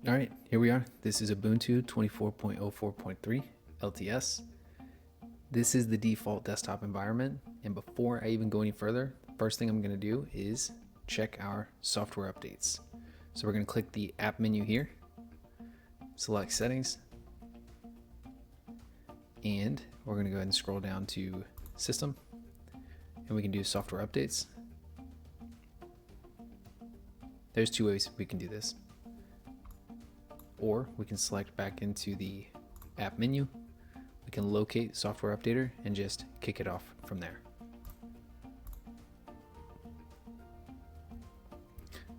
All right, here we are. This is Ubuntu 24.04.3 LTS. This is the default desktop environment. And before I even go any further, the first thing I'm going to do is check our software updates. So we're going to click the app menu here, select settings, and we're going to go ahead and scroll down to system, and we can do software updates. There's two ways we can do this. Or we can select back into the app menu. We can locate software updater and just kick it off from there.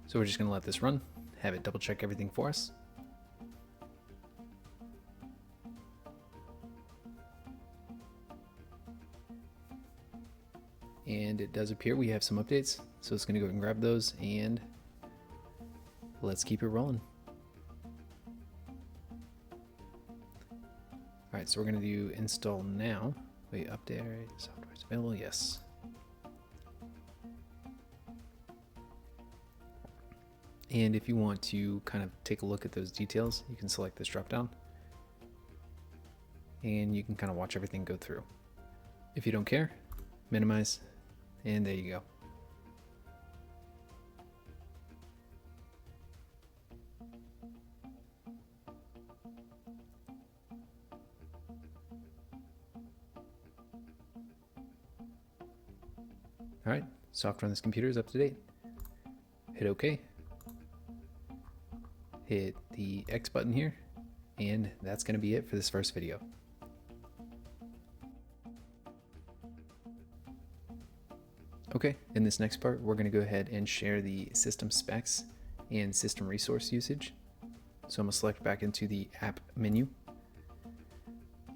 So we're just going to let this run, have it double check everything for us. And it does appear we have some updates. So it's going to go and grab those and let's keep it rolling. All right, so we're going to do install now. Wait, update software is available. Yes. And if you want to kind of take a look at those details, you can select this dropdown and you can kind of watch everything go through. If you don't care, minimize, and there you go. All right, software on this computer is up to date. Hit OK. Hit the X button here, and that's going to be it for this first video. Okay, in this next part, we're going to go ahead and share the system specs and system resource usage. So I'm going to select back into the app menu,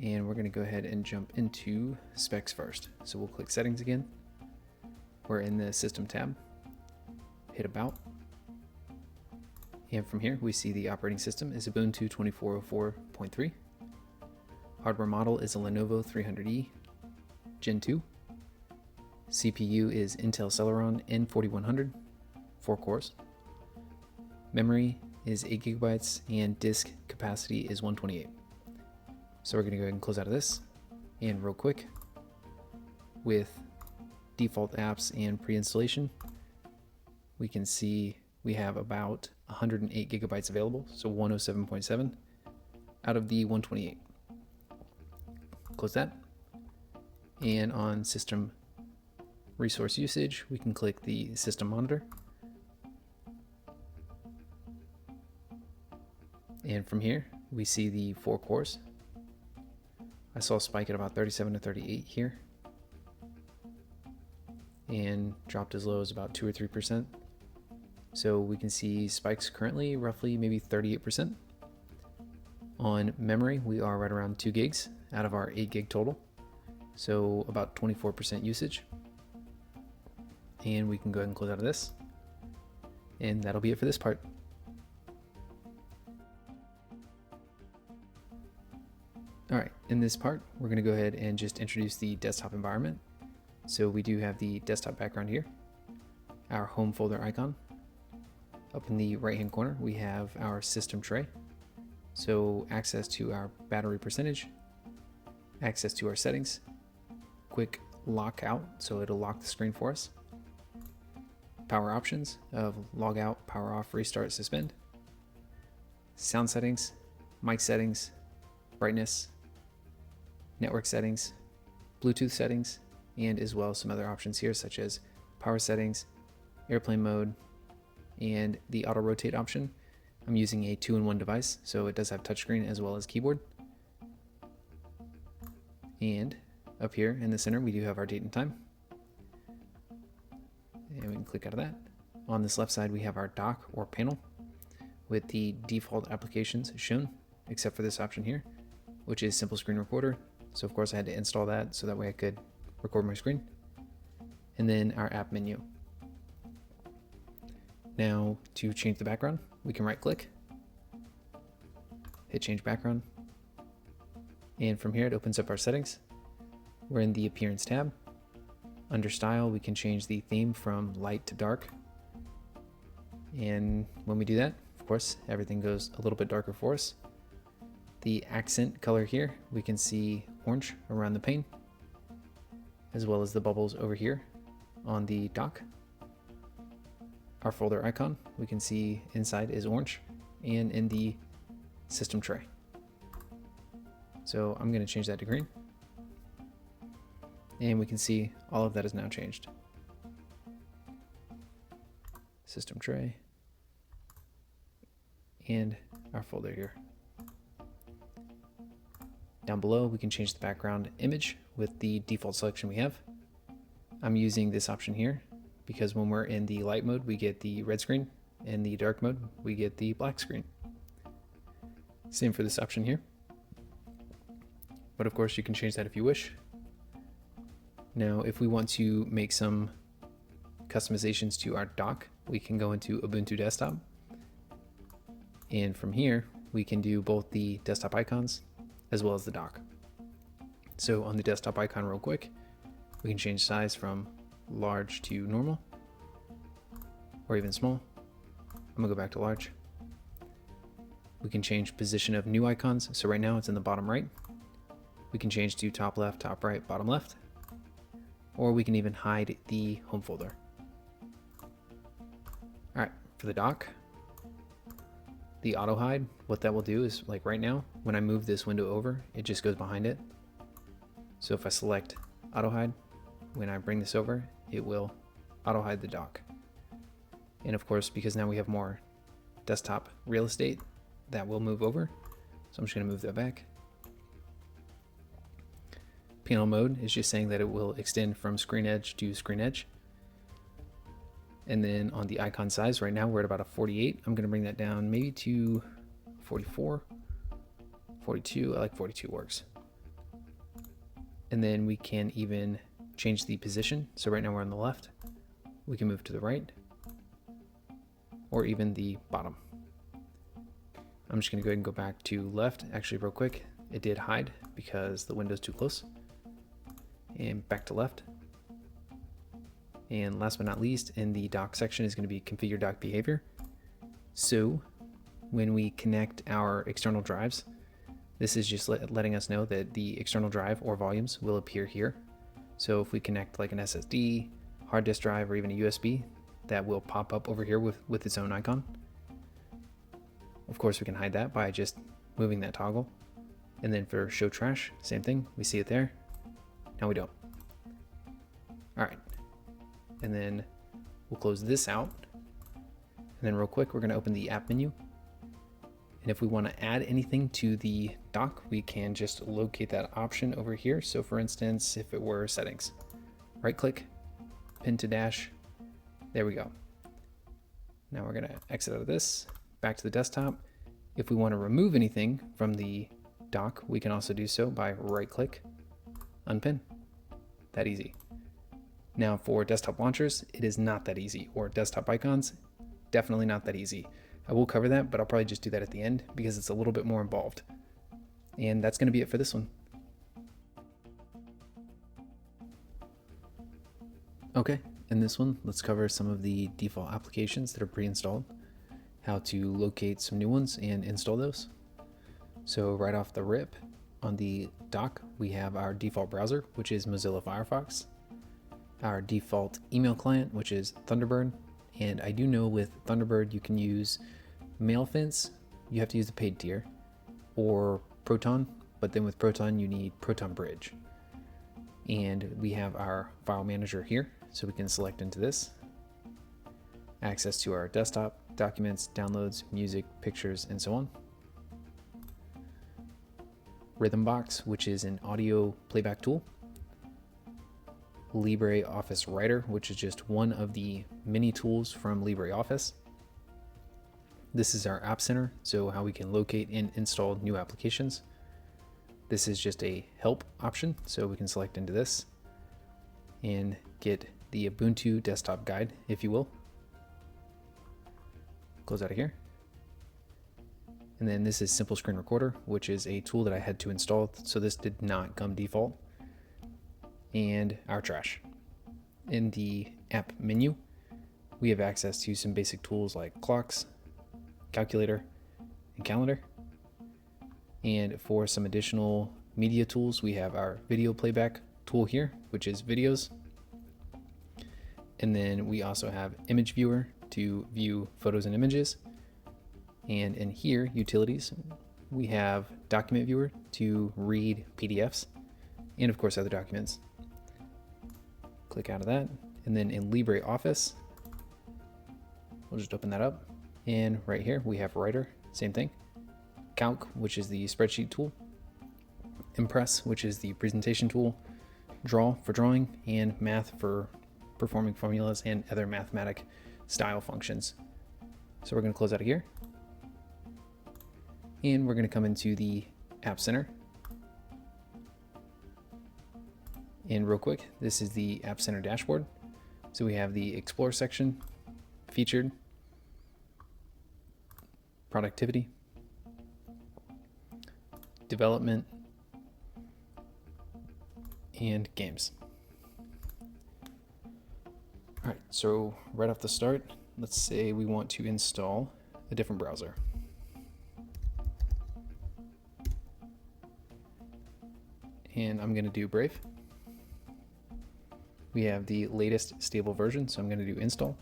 and we're going to go ahead and jump into specs first. So we'll click settings again. We're in the system tab, hit about, and from here we see the operating system is Ubuntu 24.04.3. Hardware model is a Lenovo 300E Gen 2. CPU is Intel Celeron N4100, 4 cores. Memory is 8 GB and disk capacity is 128. So we're going to go ahead and close out of this, and real quick, with default apps and pre-installation, we can see we have about 108 gigabytes available, so 107.7 out of the 128. Close that. And on system resource usage, we can click the system monitor. And from here, we see the 4 cores. I saw a spike at about 37 to 38 here, and dropped as low as about 2 or 3%. So we can see spikes currently roughly maybe 38%. On memory, we are right around 2 gigs out of our 8 gig total. So about 24% usage. And we can go ahead and close out of this. And that'll be it for this part. All right, in this part, we're gonna go ahead and just introduce the desktop environment. So we do have the desktop background here, our home folder icon. Up in the right hand corner, we have our system tray. So access to our battery percentage, access to our settings, quick lock out, so it'll lock the screen for us. Power options of log out, power off, restart, suspend. Sound settings, mic settings, brightness, network settings, Bluetooth settings, and as well as some other options here such as power settings, airplane mode, and the auto rotate option. I'm using a 2-in-1 device, so it does have touchscreen as well as keyboard. And up here in the center, we do have our date and time. And we can click out of that. On this left side, we have our dock or panel with the default applications shown, except for this option here, which is Simple Screen Recorder. So of course I had to install that so that way I could record my screen. And then our app menu. Now to change the background, we can right click, hit change background. And from here it opens up our settings. We're in the appearance tab. Under style, we can change the theme from light to dark. And when we do that, of course, everything goes a little bit darker for us. The accent color here, we can see orange around the pane, as well as the bubbles over here on the dock. Our folder icon, we can see inside is orange, and in the system tray. So I'm going to change that to green. And we can see all of that is now changed. System tray. And our folder here. Down below, we can change the background image with the default selection we have. I'm using this option here because when we're in the light mode, we get the red screen. In the dark mode, we get the black screen. Same for this option here. But of course, you can change that if you wish. Now, if we want to make some customizations to our dock, we can go into Ubuntu Desktop. And from here, we can do both the desktop icons as well as the dock. So on the desktop icon real quick, we can change size from large to normal or even small. I'm gonna go back to large. We can change position of new icons. So right now it's in the bottom right. We can change to top left, top right, bottom left, or we can even hide the home folder. All right, for the dock, the auto hide, what that will do is, like right now, when I move this window over, it just goes behind it. So if I select auto hide, when I bring this over, it will auto hide the dock. And of course, because now we have more desktop real estate, that will move over. So I'm just gonna move that back. Panel mode is just saying that it will extend from screen edge to screen edge. And then on the icon size, right now we're at about a 48. I'm gonna bring that down maybe to 44, 42. I like 42 works. And then we can even change the position. So right now we're on the left. We can move to the right or even the bottom. I'm just gonna go ahead and go back to left. Actually, real quick, it did hide because the window's too close. And back to left. And last but not least, in the dock section is going to be configure dock behavior. So when we connect our external drives, this is just letting us know that the external drive or volumes will appear here. So if we connect like an SSD, hard disk drive, or even a USB, that will pop up over here with its own icon. Of course, we can hide that by just moving that toggle. And then for show trash, same thing. We see it there. Now we don't. All right. And then we'll close this out. And then real quick, we're going to open the app menu. And if we want to add anything to the dock, we can just locate that option over here. So for instance, if it were settings, right click, pin to dash, there we go. Now we're going to exit out of this, back to the desktop. If we want to remove anything from the dock, we can also do so by right click, unpin. That easy. Now for desktop launchers, it is not that easy, or desktop icons, definitely not that easy. I will cover that, but I'll probably just do that at the end because it's a little bit more involved. And that's going to be it for this one. Okay, in this one, let's cover some of the default applications that are pre-installed, how to locate some new ones and install those. So right off the rip, on the dock, we have our default browser, which is Mozilla Firefox, our default email client, which is Thunderbird. And I do know with Thunderbird, you can use MailFence, you have to use the paid tier, or Proton, but then with Proton, you need Proton Bridge. And we have our file manager here, so we can select into this. Access to our desktop, documents, downloads, music, pictures, and so on. Rhythmbox, which is an audio playback tool. LibreOffice Writer, which is just one of the many tools from LibreOffice. This is our App Center, so how we can locate and install new applications. This is just a help option, so we can select into this and get the Ubuntu desktop guide, if you will. Close out of here. And then this is Simple Screen Recorder, which is a tool that I had to install, so this did not come default. And our trash. In the app menu, we have access to some basic tools like clocks, calculator, and calendar. And for some additional media tools, we have our video playback tool here, which is videos. And then we also have image viewer to view photos and images. And in here, utilities, we have document viewer to read PDFs and of course other documents. Click out of that. And then in LibreOffice, we'll just open that up. And right here we have Writer, same thing. Calc, which is the spreadsheet tool. Impress, which is the presentation tool. Draw for drawing, and Math for performing formulas and other mathematic style functions. So we're going to close out of here. And we're going to come into the App Center. And real quick, this is the App Center dashboard. So we have the Explore section, Featured, Productivity, Development, and Games. All right, so right off the start, let's say we want to install a different browser. And I'm going to do Brave. We have the latest stable version, so I'm going to do install.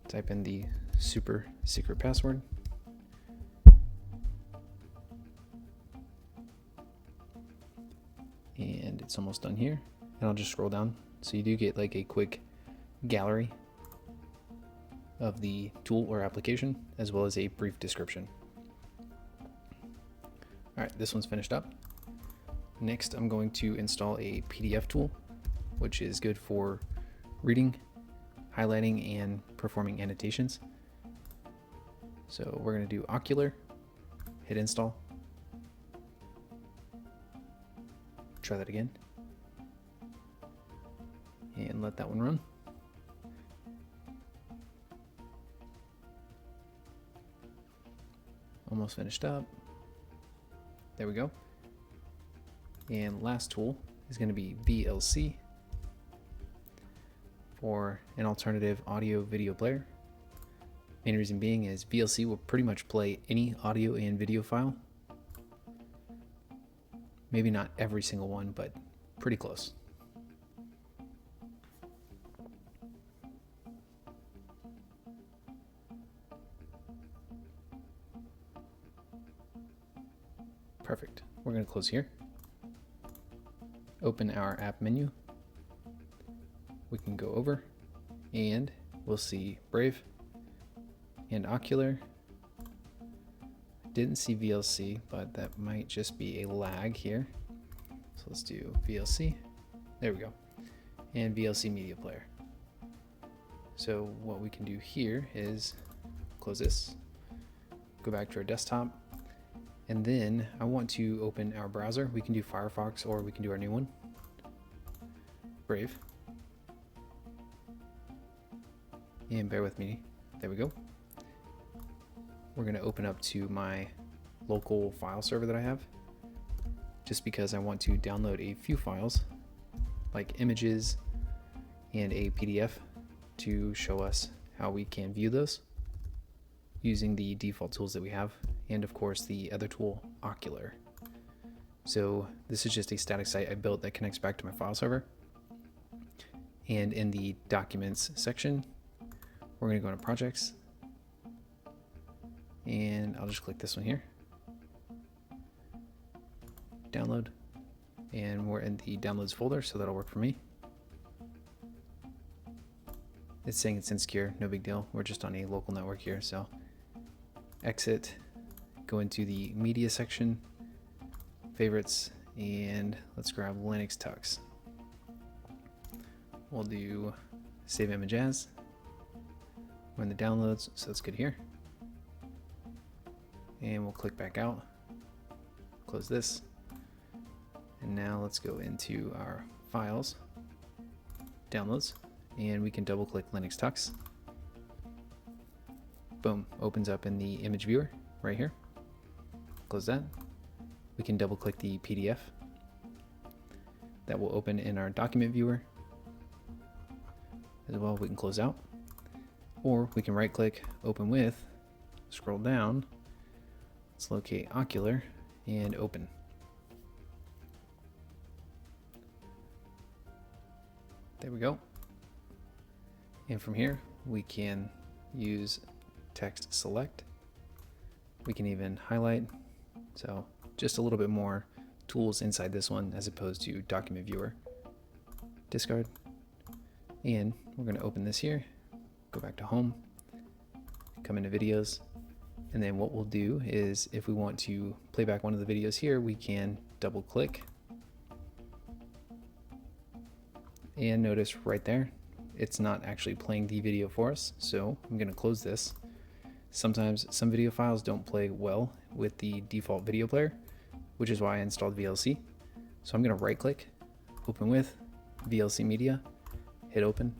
Type in the super secret password. And it's almost done here. And I'll just scroll down. So you do get like a quick gallery of the tool or application, as well as a brief description. All right, this one's finished up. Next, I'm going to install a PDF tool, which is good for reading, highlighting, and performing annotations. So we're going to do Ocular, hit install. Try that again. And let that one run. Almost finished up. There we go. And last tool is going to be VLC for an alternative audio video player. Main reason being is VLC will pretty much play any audio and video file. Maybe not every single one, but pretty close. Perfect. We're going to close here. Open our app menu. We can go over and we'll see Brave and Ocular. Didn't see VLC, but that might just be a lag here. So let's do VLC. There we go. And VLC Media Player. So what we can do here is close this, go back to our desktop, and then I want to open our browser. We can do Firefox or we can do our new one, Brave. And bear with me, there we go. We're going to open up to my local file server that I have, just because I want to download a few files like images and a PDF to show us how we can view those using the default tools that we have, and of course the other tool, Ocular. So this is just a static site I built that connects back to my file server. And in the documents section, we're going to go into projects, and I'll just click this one here, download, and we're in the downloads folder, so that'll work for me. It's saying it's insecure, no big deal. We're just on a local network here, so exit, go into the media section, favorites, and let's grab Linux Tux. We'll do save image as. We're in the downloads, so that's good here. And we'll click back out, close this. And now let's go into our files, downloads, and we can double click Linux Tux. Boom, opens up in the image viewer right here. Close that. We can double click the PDF. That will open in our document viewer. As well, we can close out. Or we can right click, open with scroll down, let's locate Ocular and open. There we go. And from here, we can use text select. We can even highlight. So just a little bit more tools inside this one as opposed to document viewer. Discard. And we're going to open this here, go back to home, come into videos. And then what we'll do is if we want to play back one of the videos here, we can double click. And notice right there, it's not actually playing the video for us. So I'm going to close this. Sometimes some video files don't play well with the default video player, which is why I installed VLC. So I'm going to right click, open with VLC media, hit open.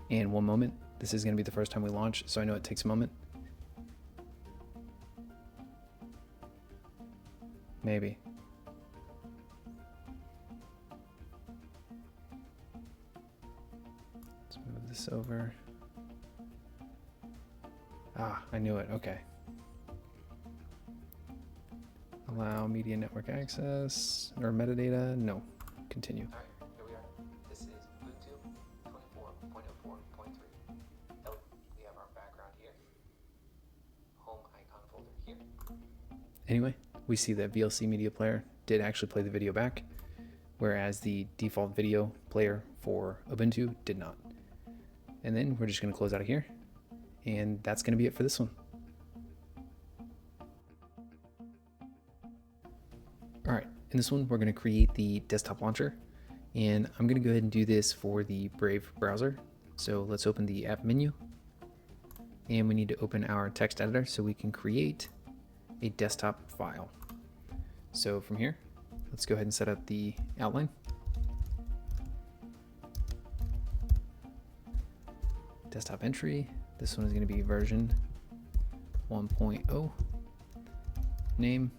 And one moment, this is going to be the first time we launch, so I know it takes a moment. Maybe. Let's move this over. Ah, I knew it. Okay. Allow media network access or metadata. No. Continue. All right, here we are. This is Ubuntu 24.04.3. We have our background here. Home icon folder here. Anyway, we see that VLC media player did actually play the video back, whereas the default video player for Ubuntu did not. And then we're just going to close out of here. And that's going to be it for this one. All right, in this one, we're going to create the desktop launcher. And I'm going to go ahead and do this for the Brave browser. So let's open the app menu. And we need to open our text editor so we can create a desktop file. So from here, let's go ahead and set up the outline. Desktop entry. This one is going to be version 1.0. Name,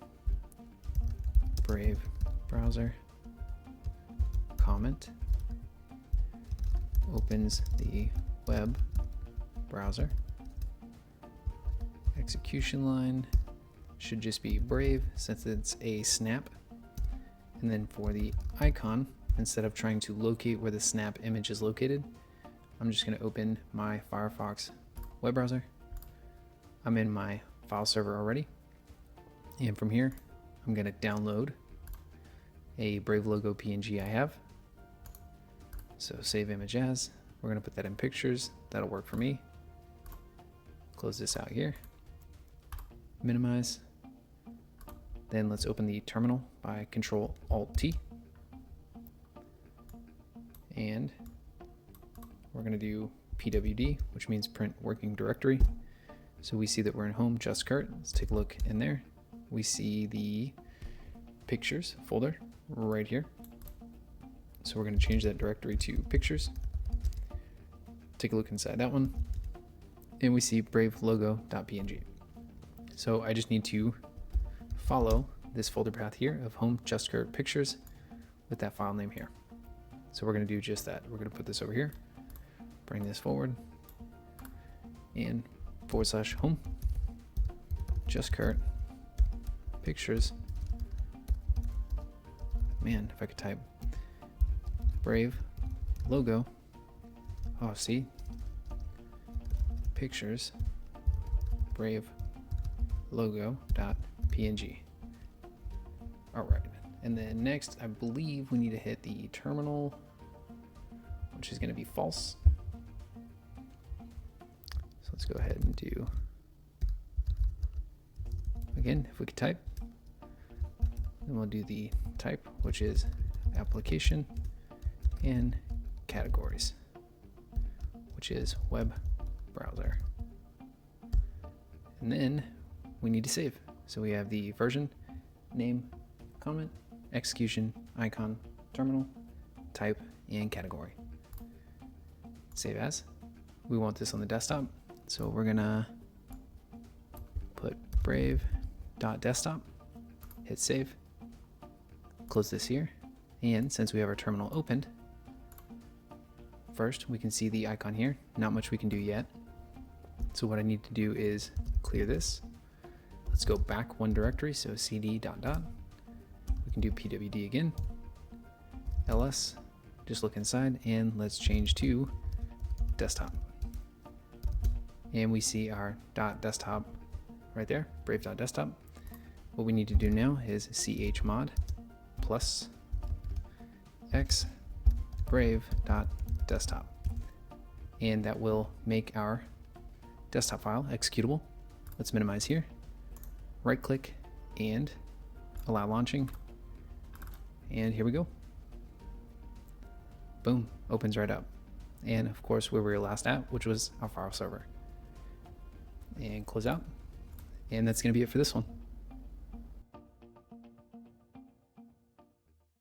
Brave browser. Comment. Opens the web browser. Execution line should just be Brave since it's a snap. And then for the icon, instead of trying to locate where the snap image is located, I'm just going to open my Firefox web browser. I'm in my file server already. And from here, I'm going to download a Brave logo PNG I have. So save image as. We're going to put that in pictures. That'll work for me. Close this out here. Minimize. Then let's open the terminal by Control-Alt-T. And we're going to do pwd, which means print working directory. So we see that we're in home just curt. Let's take a look in there. We see the pictures folder right here. So we're going to change that directory to pictures. Take a look inside that one. And we see brave logo.png. So I just need to follow this folder path here of home just curt pictures with that file name here. So we're going to do just that. We're going to put this over here. Bring this forward and /home just curt pictures. Man, if I could type Brave logo. Oh, see, pictures Brave logo.png. All right, and then next, I believe we need to hit the terminal, which is going to be false. So let's go ahead and do, again, if we could type, then we'll do the type, which is application, and categories, which is web browser. And then we need to save. So we have the version, name, comment, execution, icon, terminal, type, and category. Save as. We want this on the desktop. So we're gonna put brave.desktop, hit save, close this here. And since we have our terminal opened, first we can see the icon here. Not much we can do yet. So what I need to do is clear this. Let's go back one directory, so cd ... We can do pwd again. ls, just look inside, and let's change to desktop. And we see our .desktop right there, brave.desktop. What we need to do now is chmod plus x brave.desktop. And that will make our desktop file executable. Let's minimize here. Right click and allow launching. And here we go. Boom, opens right up. And of course, where we were last at, which was our file server. And close out. And that's going to be it for this one.